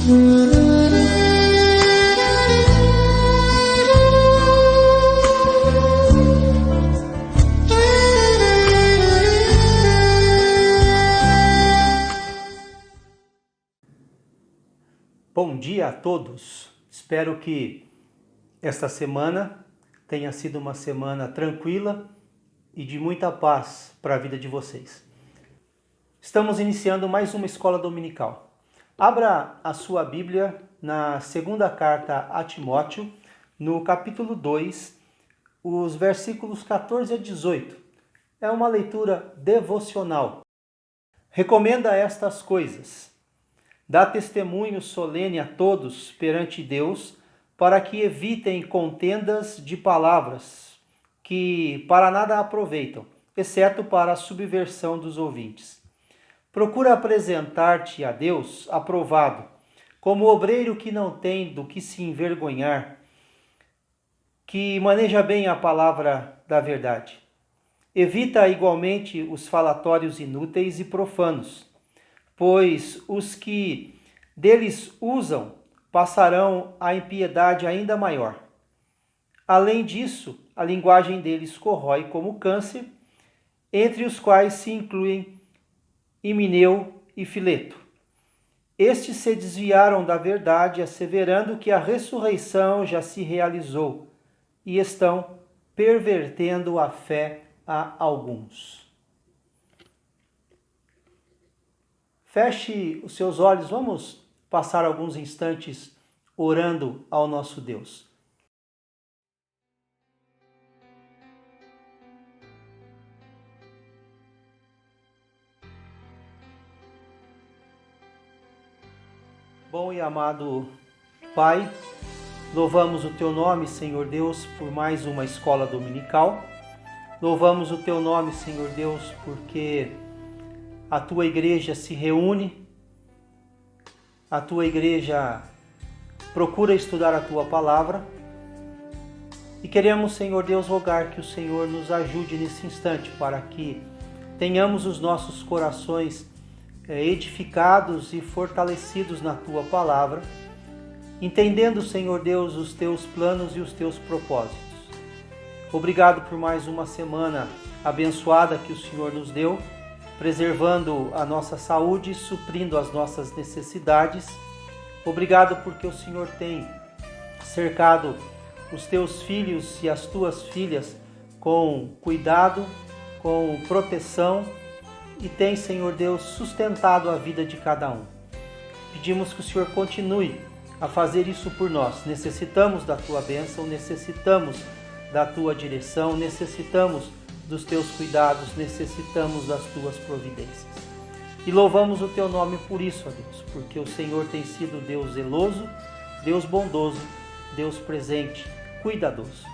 Bom dia a todos. Espero que esta semana tenha sido uma semana tranquila e de muita paz para a vida de vocês. Estamos iniciando mais uma escola dominical. Abra a sua Bíblia na segunda carta a Timóteo, no capítulo 2, os versículos 14 a 18. É uma leitura devocional. Recomenda estas coisas. Dá testemunho solene a todos perante Deus, para que evitem contendas de palavras, que para nada aproveitam, exceto para a subversão dos ouvintes. Procura apresentar-te a Deus aprovado, como obreiro que não tem do que se envergonhar, que maneja bem a palavra da verdade. Evita igualmente os falatórios inúteis e profanos, pois os que deles usam passarão a impiedade ainda maior. Além disso, a linguagem deles corrói como câncer, entre os quais se incluem Himeneu e Fileto. Estes se desviaram da verdade, asseverando que a ressurreição já se realizou, e estão pervertendo a fé a alguns. Feche os seus olhos, vamos passar alguns instantes orando ao nosso Deus. Bom e amado Pai, louvamos o Teu nome, Senhor Deus, por mais uma escola dominical. Louvamos o Teu nome, Senhor Deus, porque a Tua igreja se reúne, a Tua igreja procura estudar a Tua palavra e queremos, Senhor Deus, rogar que o Senhor nos ajude nesse instante para que tenhamos os nossos corações edificados e fortalecidos na Tua palavra, entendendo, Senhor Deus, os Teus planos e os Teus propósitos. Obrigado por mais uma semana abençoada que o Senhor nos deu, preservando a nossa saúde, suprindo as nossas necessidades. Obrigado porque o Senhor tem cercado os teus filhos e as tuas filhas com cuidado, com proteção e tem, Senhor Deus, sustentado a vida de cada um. Pedimos que o Senhor continue a fazer isso por nós. Necessitamos da tua bênção, necessitamos da tua direção, necessitamos dos teus cuidados, necessitamos das tuas providências. E louvamos o teu nome por isso, ó Deus, porque o Senhor tem sido Deus zeloso, Deus bondoso, Deus presente, cuidadoso.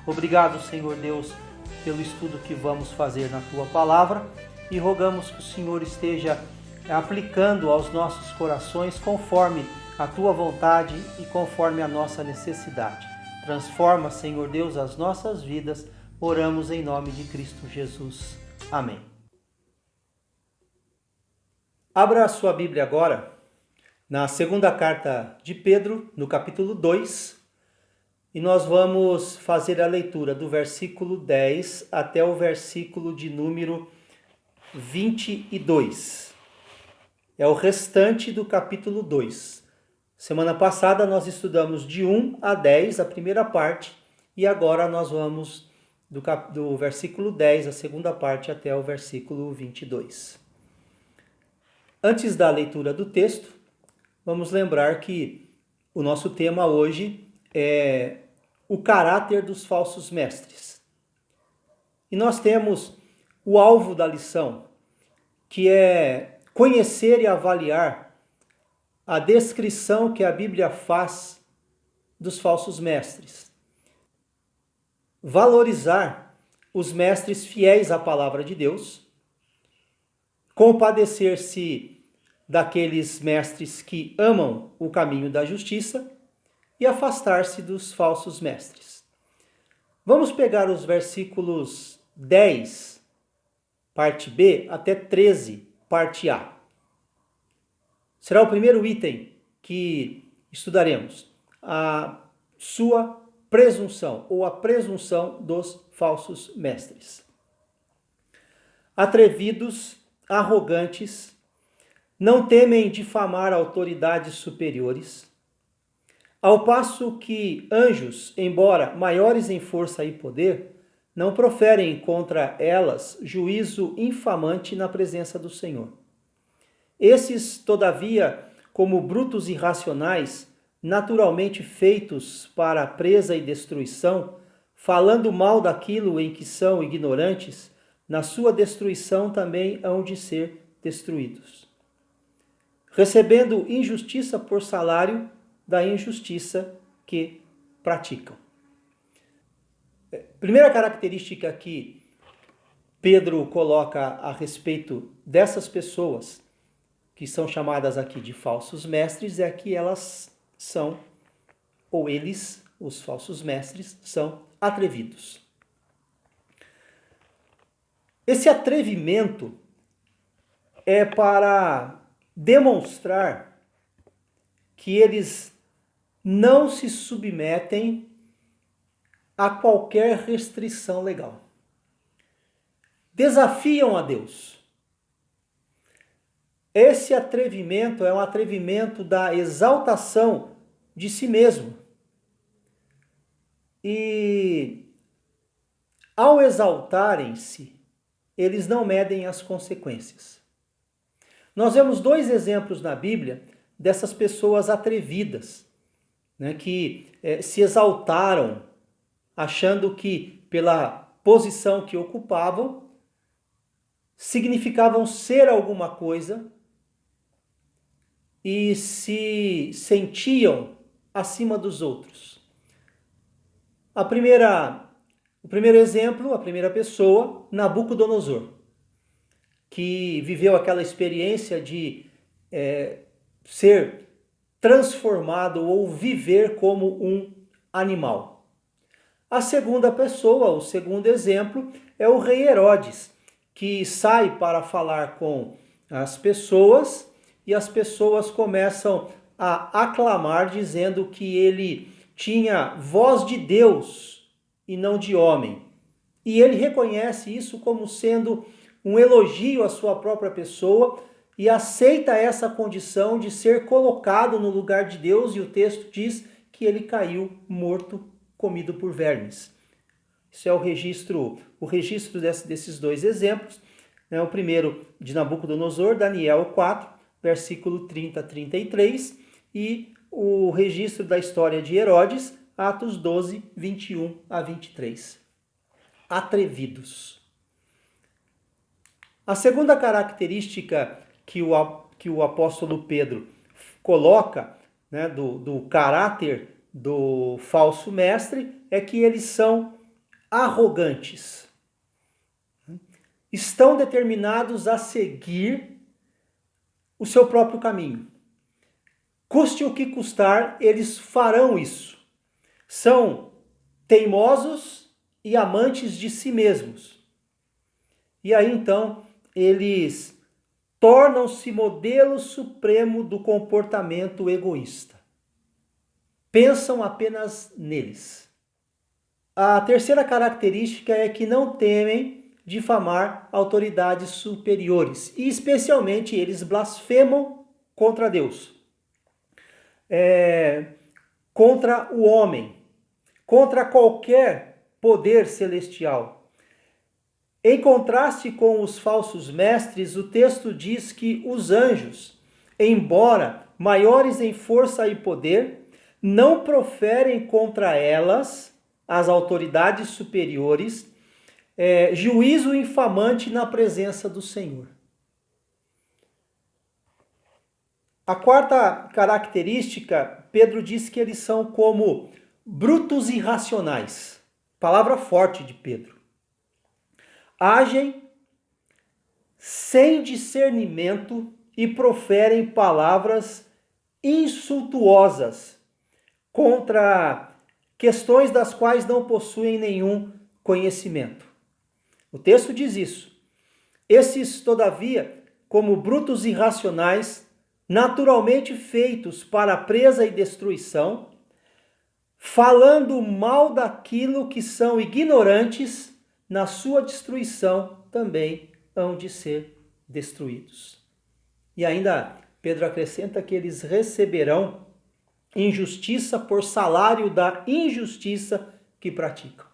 Obrigado, Senhor Deus, pelo estudo que vamos fazer na tua palavra e rogamos que o Senhor esteja aplicando aos nossos corações conforme a tua vontade e conforme a nossa necessidade. Transforma, Senhor Deus, as nossas vidas. Oramos em nome de Cristo Jesus. Amém. Abra a sua Bíblia agora na segunda carta de Pedro, no capítulo 2, e nós vamos fazer a leitura do versículo 10 até o versículo de número 22. É o restante do capítulo 2. Semana passada nós estudamos de 1 a 10, a primeira parte, e agora nós vamos do versículo 10, a segunda parte, até o versículo 22. Antes da leitura do texto, vamos lembrar que o nosso tema hoje é o caráter dos falsos mestres. E nós temos o alvo da lição, que é conhecer e avaliar a descrição que a Bíblia faz dos falsos mestres. Valorizar os mestres fiéis à palavra de Deus, compadecer-se daqueles mestres que amam o caminho da justiça e afastar-se dos falsos mestres. Vamos pegar os versículos 10, parte B, até 13, parte A. Será o primeiro item que estudaremos a sua presunção ou a presunção dos falsos mestres. Atrevidos, arrogantes, não temem difamar autoridades superiores, ao passo que anjos, embora maiores em força e poder, não proferem contra elas juízo infamante na presença do Senhor. Esses, todavia, como brutos irracionais, naturalmente feitos para presa e destruição, falando mal daquilo em que são ignorantes, na sua destruição também hão de ser destruídos. Recebendo injustiça por salário da injustiça que praticam. Primeira característica que Pedro coloca a respeito dessas pessoas, que são chamadas aqui de falsos mestres, é que elas são, ou eles, os falsos mestres, são atrevidos. Esse atrevimento é para demonstrar que eles não se submetem a qualquer restrição legal. Desafiam a Deus. Esse atrevimento é um atrevimento da exaltação de si mesmo. E ao exaltarem-se, eles não medem as consequências. Nós vemos dois exemplos na Bíblia dessas pessoas atrevidas, né, que se exaltaram, achando que pela posição que ocupavam, significavam ser alguma coisa e se sentiam acima dos outros. O primeiro exemplo, a primeira pessoa, Nabucodonosor, que viveu aquela experiência de ser transformado ou viver como um animal. A segunda pessoa, o segundo exemplo, é o rei Herodes, que sai para falar com as pessoas e as pessoas começam a aclamar, dizendo que ele tinha voz de Deus e não de homem. E ele reconhece isso como sendo um elogio à sua própria pessoa e aceita essa condição de ser colocado no lugar de Deus, e o texto diz que ele caiu morto, comido por vermes. Isso é o registro desses dois exemplos. O primeiro de Nabucodonosor, Daniel 4, versículo 30 a 33, e o registro da história de Herodes, Atos 12, 21 a 23. Atrevidos. A segunda característica que o apóstolo Pedro coloca, né, do caráter do falso mestre, é que eles são arrogantes. Estão determinados a seguir o seu próprio caminho. Custe o que custar, eles farão isso. São teimosos e amantes de si mesmos. E aí então eles tornam-se modelo supremo do comportamento egoísta. Pensam apenas neles. A terceira característica é que não temem difamar autoridades superiores, e especialmente eles blasfemam contra Deus, contra o homem, contra qualquer poder celestial. Em contraste com os falsos mestres, o texto diz que os anjos, embora maiores em força e poder, não proferem contra elas, as autoridades superiores, juízo infamante na presença do Senhor. A quarta característica, Pedro diz que eles são como brutos irracionais. Palavra forte de Pedro. Agem sem discernimento e proferem palavras insultuosas contra questões das quais não possuem nenhum conhecimento. O texto diz isso. Esses, todavia, como brutos irracionais, naturalmente feitos para presa e destruição, falando mal daquilo que são ignorantes, na sua destruição também hão de ser destruídos. E ainda Pedro acrescenta que eles receberão injustiça por salário da injustiça que praticam.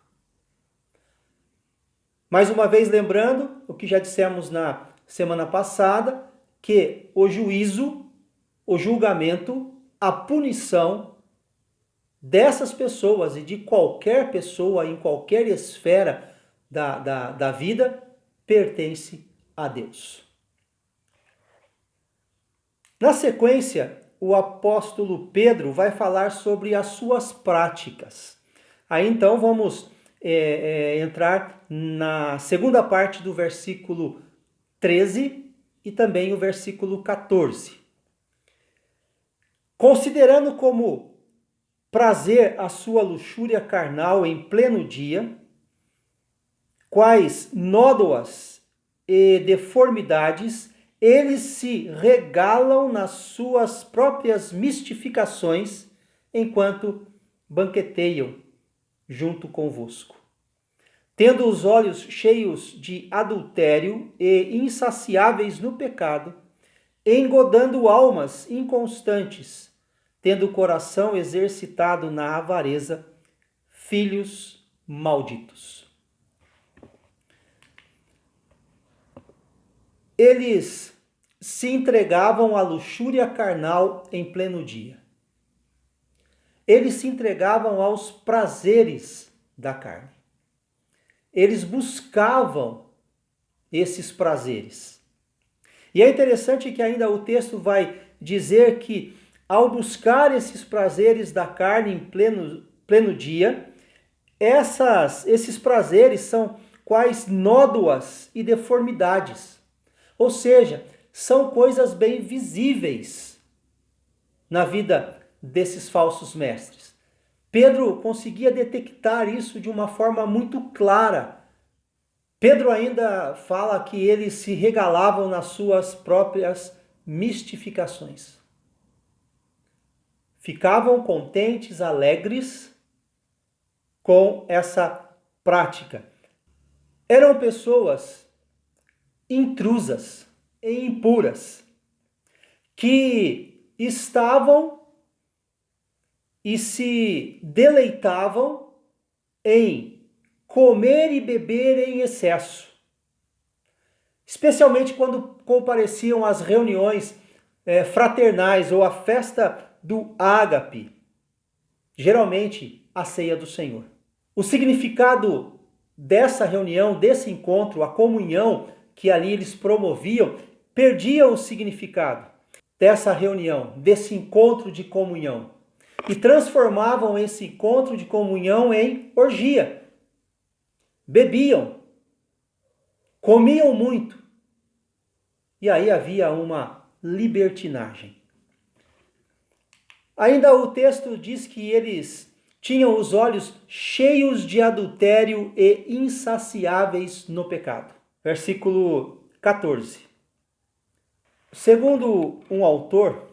Mais uma vez lembrando o que já dissemos na semana passada, que o juízo, o julgamento, a punição dessas pessoas e de qualquer pessoa em qualquer esfera da vida pertence a Deus. Na sequência, o apóstolo Pedro vai falar sobre as suas práticas. Aí então vamos entrar na segunda parte do versículo 13 e também o versículo 14. Considerando como prazer a sua luxúria carnal em pleno dia, quais nódoas e deformidades eles se regalam nas suas próprias mistificações, enquanto banqueteiam junto convosco. Tendo os olhos cheios de adultério e insaciáveis no pecado, engodando almas inconstantes, tendo o coração exercitado na avareza, filhos malditos. Eles se entregavam à luxúria carnal em pleno dia. Eles se entregavam aos prazeres da carne. Eles buscavam esses prazeres. E é interessante que ainda o texto vai dizer que, ao buscar esses prazeres da carne em pleno dia, esses prazeres são quais nódoas e deformidades. Ou seja, são coisas bem visíveis na vida desses falsos mestres. Pedro conseguia detectar isso de uma forma muito clara. Pedro ainda fala que eles se regalavam nas suas próprias mistificações. Ficavam contentes, alegres com essa prática. Eram pessoas intrusas e impuras, que estavam e se deleitavam em comer e beber em excesso, especialmente quando compareciam às reuniões fraternais ou à festa do ágape, geralmente a ceia do Senhor. O significado dessa reunião, desse encontro, a comunhão que ali eles promoviam, perdia o significado dessa reunião, desse encontro de comunhão, e transformavam esse encontro de comunhão em orgia. Bebiam, comiam muito, e aí havia uma libertinagem. Ainda o texto diz que eles tinham os olhos cheios de adultério e insaciáveis no pecado. Versículo 14. Segundo um autor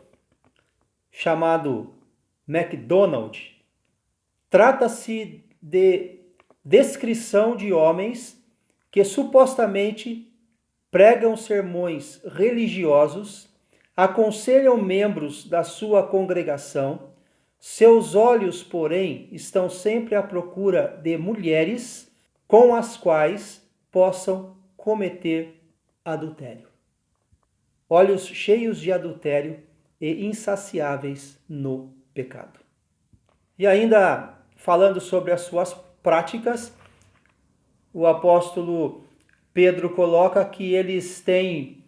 chamado MacDonald, trata-se de descrição de homens que supostamente pregam sermões religiosos, aconselham membros da sua congregação, seus olhos, porém, estão sempre à procura de mulheres com as quais possam cometer adultério. Olhos cheios de adultério e insaciáveis no pecado. E ainda falando sobre as suas práticas, o apóstolo Pedro coloca que eles têm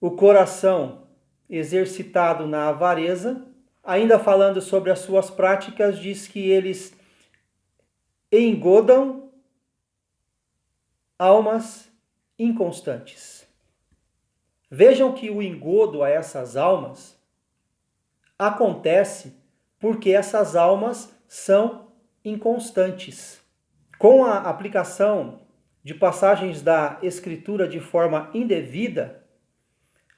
o coração exercitado na avareza. Ainda falando sobre as suas práticas, diz que eles engodam almas inconstantes. Vejam que o engodo a essas almas acontece porque essas almas são inconstantes. Com a aplicação de passagens da Escritura de forma indevida,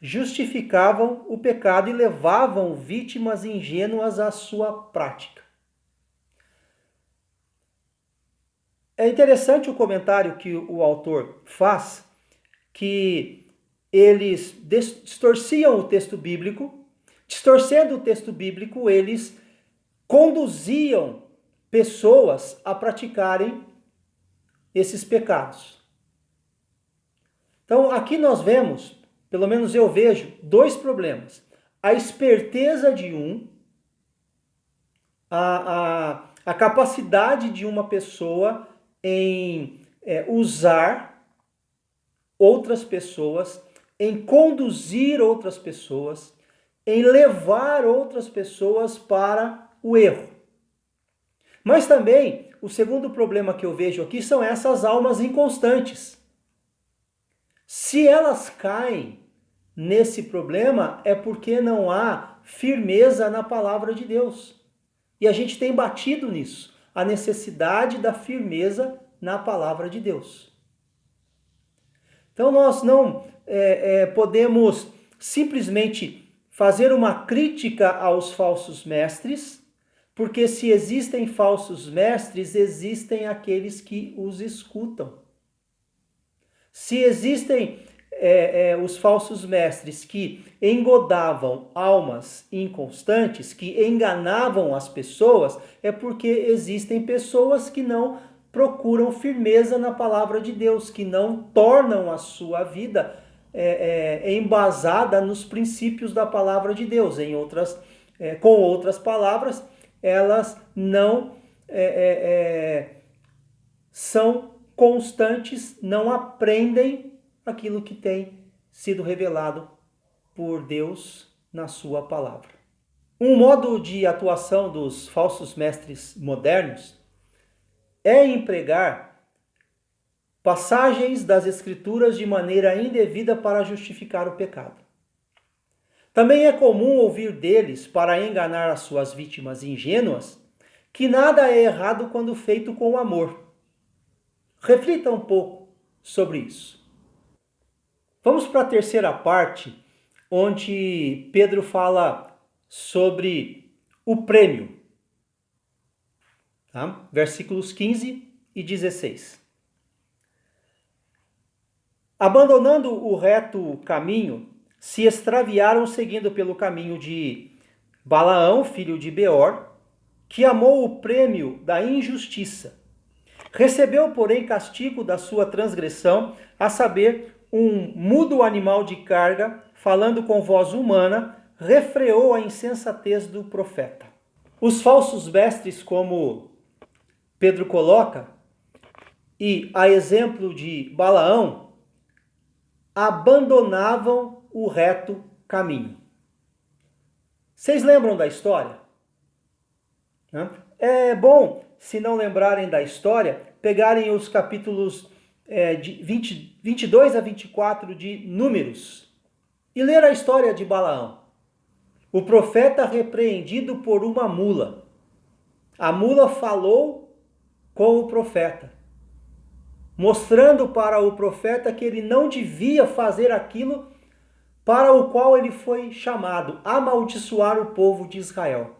justificavam o pecado e levavam vítimas ingênuas à sua prática. É interessante o comentário que o autor faz, que eles distorciam o texto bíblico, distorcendo o texto bíblico, eles conduziam pessoas a praticarem esses pecados. Então, aqui nós vemos, pelo menos eu vejo, dois problemas. A esperteza de um, a capacidade de uma pessoa em usar outras pessoas, em conduzir outras pessoas, em levar outras pessoas para o erro. Mas também, o segundo problema que eu vejo aqui são essas almas inconstantes. Se elas caem nesse problema, é porque não há firmeza na palavra de Deus. E a gente tem batido nisso, a necessidade da firmeza na palavra de Deus. Então nós não podemos simplesmente fazer uma crítica aos falsos mestres, porque se existem falsos mestres, existem aqueles que os escutam. Se existem os falsos mestres que engodavam almas inconstantes, que enganavam as pessoas, é porque existem pessoas que não procuram firmeza na palavra de Deus, que não tornam a sua vida embasada nos princípios da palavra de Deus. Com outras palavras, elas não são constantes, não aprendem aquilo que tem sido revelado por Deus na sua palavra. Um modo de atuação dos falsos mestres modernos é empregar passagens das Escrituras de maneira indevida para justificar o pecado. Também é comum ouvir deles, para enganar as suas vítimas ingênuas, que nada é errado quando feito com amor. Reflita um pouco sobre isso. Vamos para a terceira parte, onde Pedro fala sobre o prêmio. Tá? Versículos 15 e 16. Abandonando o reto caminho, se extraviaram seguindo pelo caminho de Balaão, filho de Beor, que amou o prêmio da injustiça. Recebeu, porém, castigo da sua transgressão, a saber, um mudo animal de carga, falando com voz humana, refreou a insensatez do profeta. Os falsos mestres, como Pedro coloca, e a exemplo de Balaão, abandonavam o reto caminho. Vocês lembram da história? É bom, se não lembrarem da história, pegarem os capítulos de 22 a 24 de Números e ler a história de Balaão. O profeta repreendido por uma mula. A mula falou com o profeta, mostrando para o profeta que ele não devia fazer aquilo para o qual ele foi chamado, amaldiçoar o povo de Israel.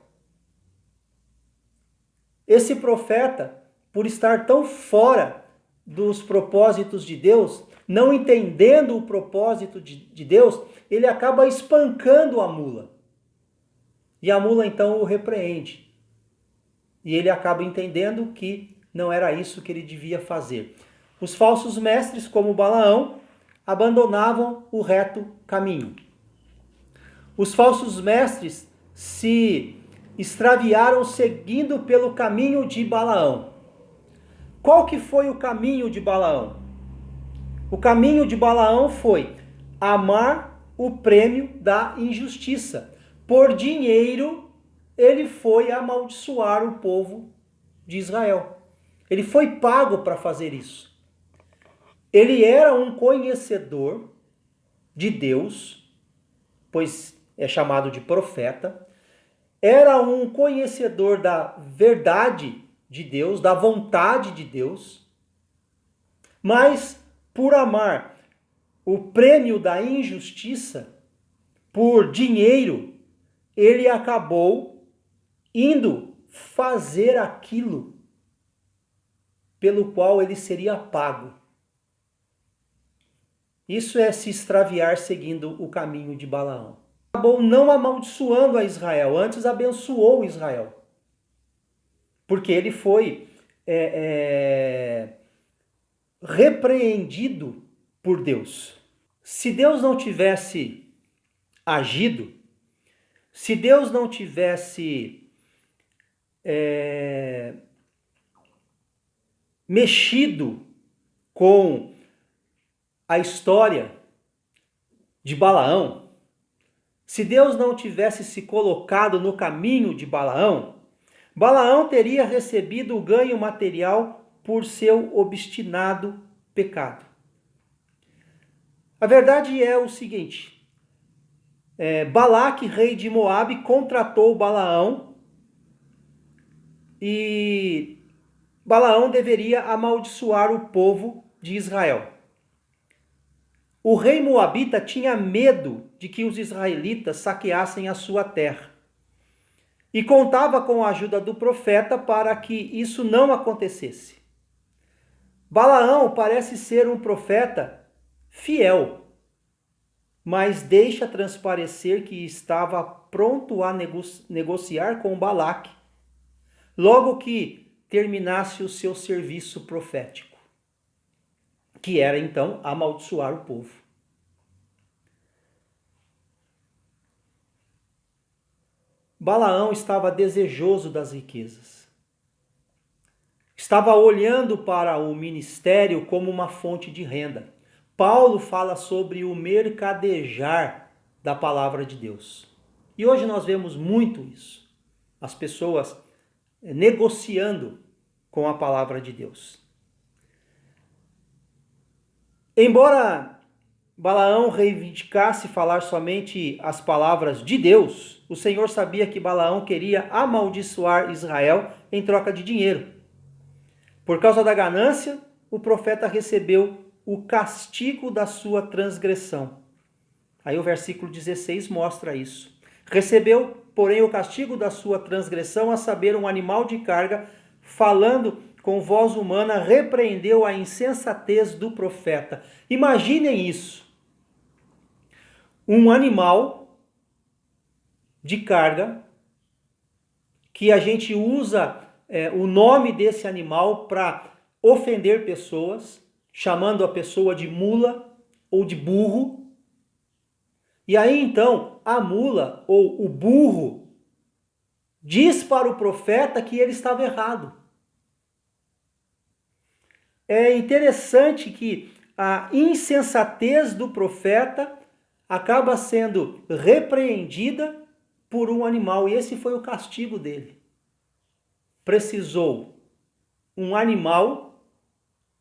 Esse profeta, por estar tão fora dos propósitos de Deus, não entendendo o propósito de Deus, ele acaba espancando a mula. E a mula então o repreende. E ele acaba entendendo que não era isso que ele devia fazer. Os falsos mestres, como Balaão, abandonavam o reto caminho. Os falsos mestres se extraviaram seguindo pelo caminho de Balaão. Qual que foi o caminho de Balaão? O caminho de Balaão foi amar o prêmio da injustiça. Por dinheiro, ele foi amaldiçoar o povo de Israel. Ele foi pago para fazer isso. Ele era um conhecedor de Deus, pois é chamado de profeta. Era um conhecedor da verdade de Deus, da vontade de Deus. Mas, por amar o prêmio da injustiça, por dinheiro, ele acabou indo fazer aquilo pelo qual ele seria pago. Isso é se extraviar seguindo o caminho de Balaão. Acabou não amaldiçoando a Israel, antes abençoou Israel. Porque ele foi repreendido por Deus. Se Deus não tivesse agido, se Deus não tivesse mexido com a história de Balaão, se Deus não tivesse se colocado no caminho de Balaão, Balaão teria recebido o ganho material por seu obstinado pecado. A verdade é o seguinte, Balaque, rei de Moabe, contratou Balaão e Balaão deveria amaldiçoar o povo de Israel. O rei moabita tinha medo de que os israelitas saqueassem a sua terra e contava com a ajuda do profeta para que isso não acontecesse. Balaão parece ser um profeta fiel, mas deixa transparecer que estava pronto a negociar com Balaque logo que terminasse o seu serviço profético, que era então amaldiçoar o povo. Balaão estava desejoso das riquezas. Estava olhando para o ministério como uma fonte de renda. Paulo fala sobre o mercadejar da palavra de Deus. E hoje nós vemos muito isso. As pessoas negociando com a palavra de Deus. Embora Balaão reivindicasse falar somente as palavras de Deus, o Senhor sabia que Balaão queria amaldiçoar Israel em troca de dinheiro. Por causa da ganância, o profeta recebeu o castigo da sua transgressão. Aí o versículo 16 mostra isso. Recebeu, porém, o castigo da sua transgressão, a saber, um animal de carga, falando com voz humana, repreendeu a insensatez do profeta. Imaginem isso. Um animal de carga, que a gente usa o nome desse animal para ofender pessoas, chamando a pessoa de mula ou de burro. E aí então a mula ou o burro diz para o profeta que ele estava errado. É interessante que a insensatez do profeta acaba sendo repreendida por um animal, e esse foi o castigo dele. Precisou um animal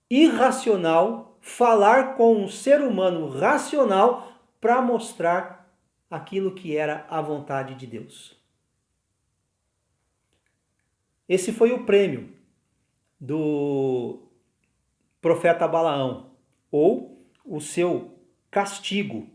irracional falar com um ser humano racional para mostrar aquilo que era a vontade de Deus. Esse foi o prêmio do profeta Balaão, ou o seu castigo,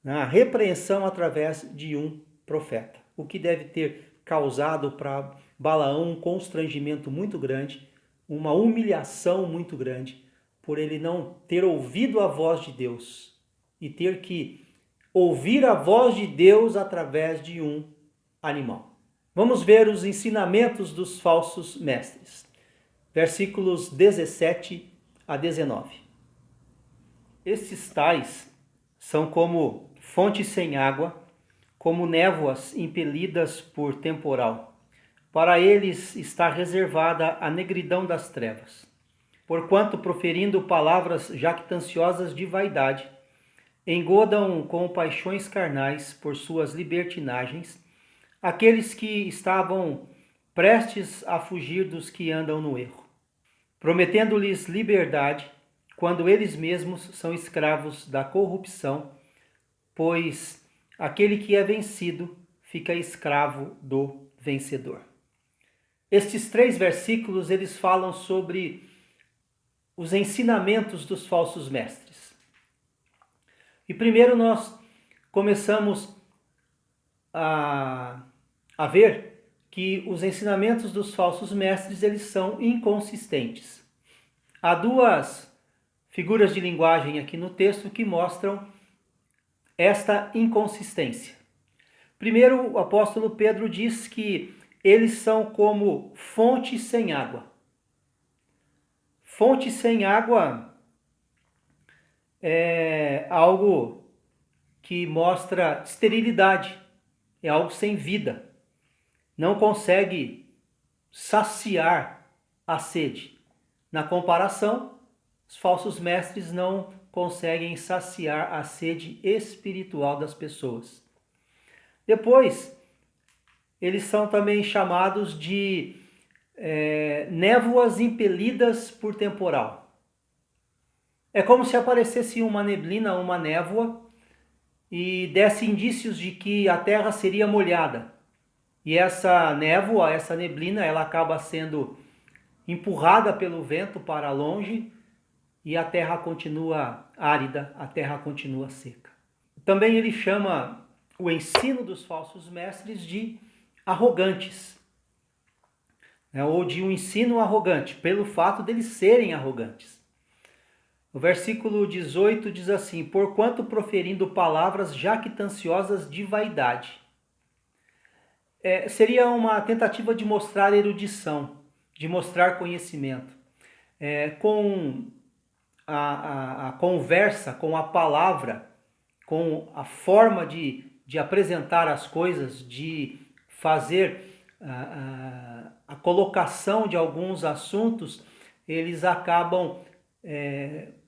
a repreensão através de um profeta, o que deve ter causado para Balaão um constrangimento muito grande, uma humilhação muito grande, por ele não ter ouvido a voz de Deus e ter que ouvir a voz de Deus através de um animal. Vamos ver os ensinamentos dos falsos mestres. Versículos 17 a 19. Esses tais são como fontes sem água, como névoas impelidas por temporal. Para eles está reservada a negridão das trevas. Porquanto, proferindo palavras jactanciosas de vaidade, engodam com paixões carnais por suas libertinagens aqueles que estavam prestes a fugir dos que andam no erro, prometendo-lhes liberdade, quando eles mesmos são escravos da corrupção, pois aquele que é vencido fica escravo do vencedor. Estes 3 versículos, eles falam sobre os ensinamentos dos falsos mestres. E primeiro nós começamos a ver que os ensinamentos dos falsos mestres, eles são inconsistentes. Há duas figuras de linguagem aqui no texto que mostram esta inconsistência. Primeiro, o apóstolo Pedro diz que eles são como fonte sem água. Fonte sem água é algo que mostra esterilidade, é algo sem vida. Não consegue saciar a sede. Na comparação, os falsos mestres não conseguem saciar a sede espiritual das pessoas. Depois, eles são também chamados de névoas impelidas por temporal. É como se aparecesse uma neblina, uma névoa, e desse indícios de que a terra seria molhada. E essa névoa, essa neblina, ela acaba sendo empurrada pelo vento para longe e a terra continua árida, a terra continua seca. Também ele chama o ensino dos falsos mestres de arrogantes, ou de um ensino arrogante, pelo fato deles serem arrogantes. O versículo 18 diz assim: porquanto proferindo palavras jactanciosas de vaidade. Seria uma tentativa de mostrar erudição, de mostrar conhecimento. Com a conversa, com a palavra, com a forma de apresentar as coisas, de fazer a colocação de alguns assuntos, eles acabam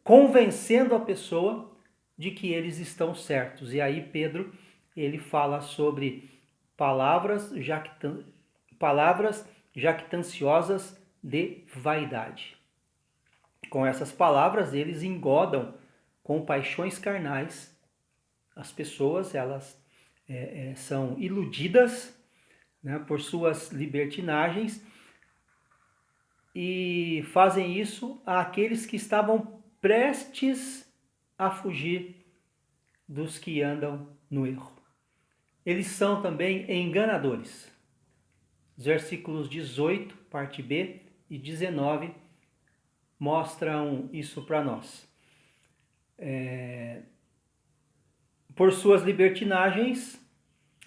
convencendo a pessoa de que eles estão certos. E aí Pedro, ele fala sobre palavras jactanciosas de vaidade. Com essas palavras, eles engodam com paixões carnais. As pessoas, elas são iludidas, né, por suas libertinagens, e fazem isso àqueles que estavam prestes a fugir dos que andam no erro. Eles são também enganadores. Os versículos 18, parte B, e 19 mostram isso para nós. Por suas libertinagens,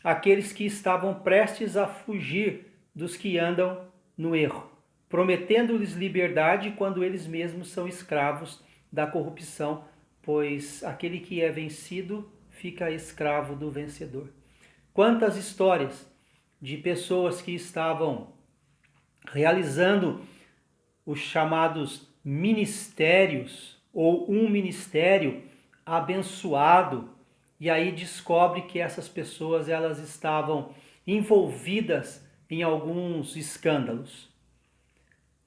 aqueles que estavam prestes a fugir dos que andam no erro, prometendo-lhes liberdade quando eles mesmos são escravos da corrupção, pois aquele que é vencido fica escravo do vencedor. Quantas histórias de pessoas que estavam realizando os chamados ministérios, ou um ministério abençoado, e aí descobre que essas pessoas, elas estavam envolvidas em alguns escândalos.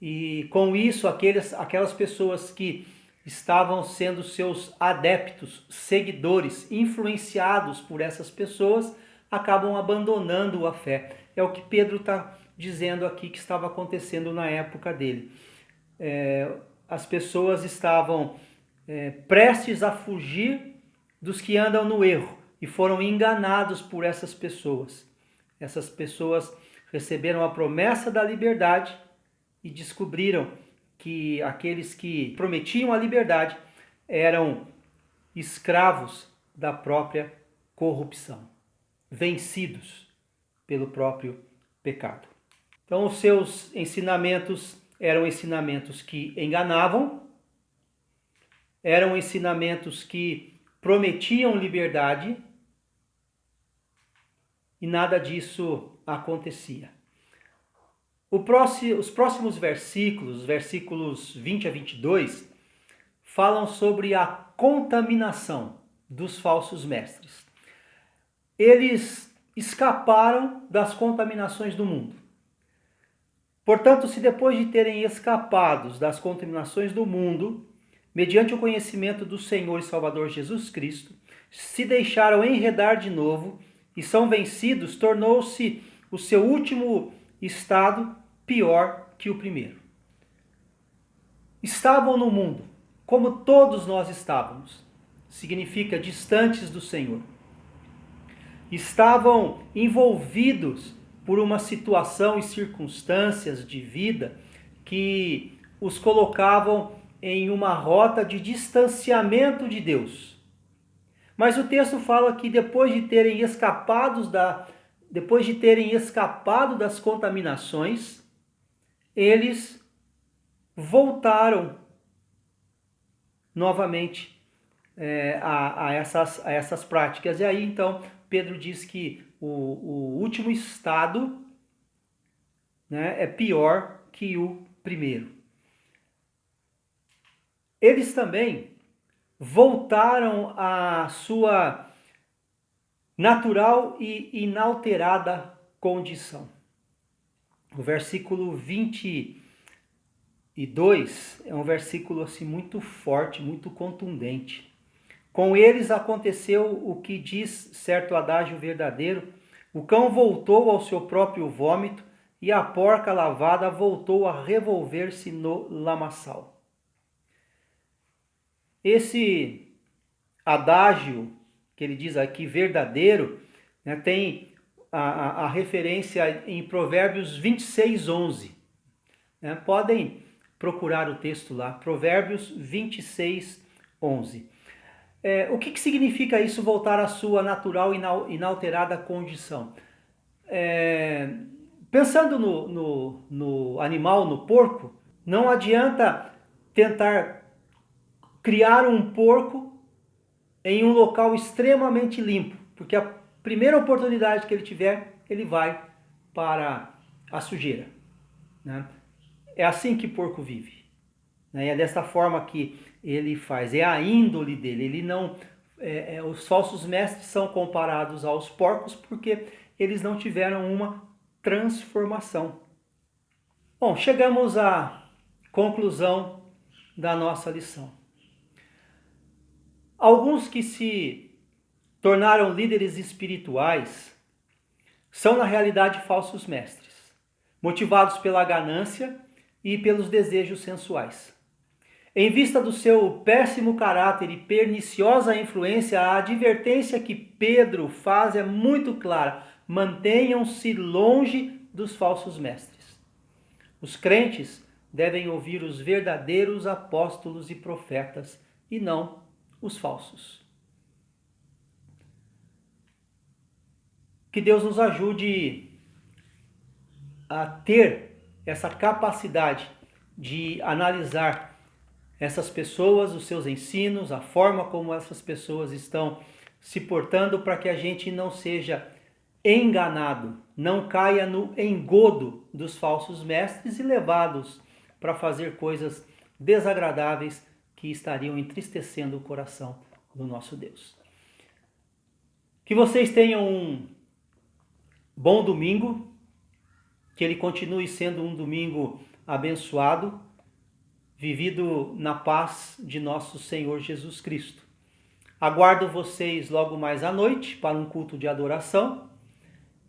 E com isso, aquelas pessoas que estavam sendo seus adeptos, seguidores, influenciados por essas pessoas, acabam abandonando a fé. É o que Pedro está dizendo aqui que estava acontecendo na época dele. As pessoas estavam prestes a fugir dos que andam no erro e foram enganados por essas pessoas. Essas pessoas receberam a promessa da liberdade e descobriram que aqueles que prometiam a liberdade eram escravos da própria corrupção, vencidos pelo próprio pecado. Então, os seus ensinamentos eram ensinamentos que enganavam, eram ensinamentos que prometiam liberdade e nada disso acontecia. Os próximos versículos, versículos 20 a 22, falam sobre a contaminação dos falsos mestres. Eles escaparam das contaminações do mundo. Portanto, se depois de terem escapado das contaminações do mundo, mediante o conhecimento do Senhor e Salvador Jesus Cristo, se deixaram enredar de novo e são vencidos, tornou-se o seu último estado pior que o primeiro. Estavam no mundo, como todos nós estávamos, significa distantes do Senhor. estavam envolvidos por uma situação e circunstâncias de vida que os colocavam em uma rota de distanciamento de Deus. Mas o texto fala que depois de terem escapado das contaminações, eles voltaram novamente a essas práticas. E aí então Pedro diz que o último estado, né, é pior que o primeiro. Eles também voltaram à sua natural e inalterada condição. O versículo 22 é um versículo assim muito forte, muito contundente. Com eles aconteceu o que diz certo adágio verdadeiro: o cão voltou ao seu próprio vômito e a porca lavada voltou a revolver-se no lamaçal. Esse adágio que ele diz aqui, verdadeiro, né, tem a referência em Provérbios 26:11. Né? Podem procurar o texto lá, Provérbios 26:11. O que significa isso, voltar à sua natural e inalterada condição? Pensando no animal, no porco, não adianta tentar criar um porco em um local extremamente limpo, porque a primeira oportunidade que ele tiver, ele vai para a sujeira, né? É assim que porco vive, né? É dessa forma que ele faz, é a índole dele. Ele não, os falsos mestres são comparados aos porcos porque eles não tiveram uma transformação. Bom, chegamos à conclusão da nossa lição. Alguns que se tornaram líderes espirituais são na realidade falsos mestres, motivados pela ganância e pelos desejos sensuais. Em vista do seu péssimo caráter e perniciosa influência, a advertência que Pedro faz é muito clara: mantenham-se longe dos falsos mestres. Os crentes devem ouvir os verdadeiros apóstolos e profetas e não os falsos. Que Deus nos ajude a ter essa capacidade de analisar essas pessoas, os seus ensinos, a forma como essas pessoas estão se portando, para que a gente não seja enganado, não caia no engodo dos falsos mestres e levados para fazer coisas desagradáveis que estariam entristecendo o coração do nosso Deus. Que vocês tenham um bom domingo, que ele continue sendo um domingo abençoado, vivido na paz de nosso Senhor Jesus Cristo. Aguardo vocês logo mais à noite para um culto de adoração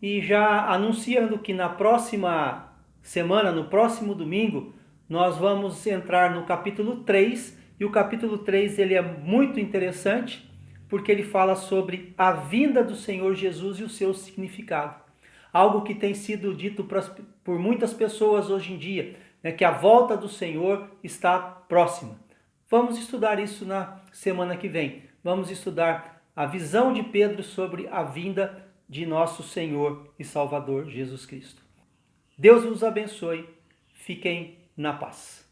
e já anunciando que na próxima semana, no próximo domingo, nós vamos entrar no capítulo 3, e o capítulo 3 ele é muito interessante porque ele fala sobre a vinda do Senhor Jesus e o seu significado. Algo que tem sido dito por muitas pessoas hoje em dia, né, que a volta do Senhor está próxima. Vamos estudar isso na semana que vem. Vamos estudar a visão de Pedro sobre a vinda de nosso Senhor e Salvador Jesus Cristo. Deus vos abençoe. Fiquem na paz.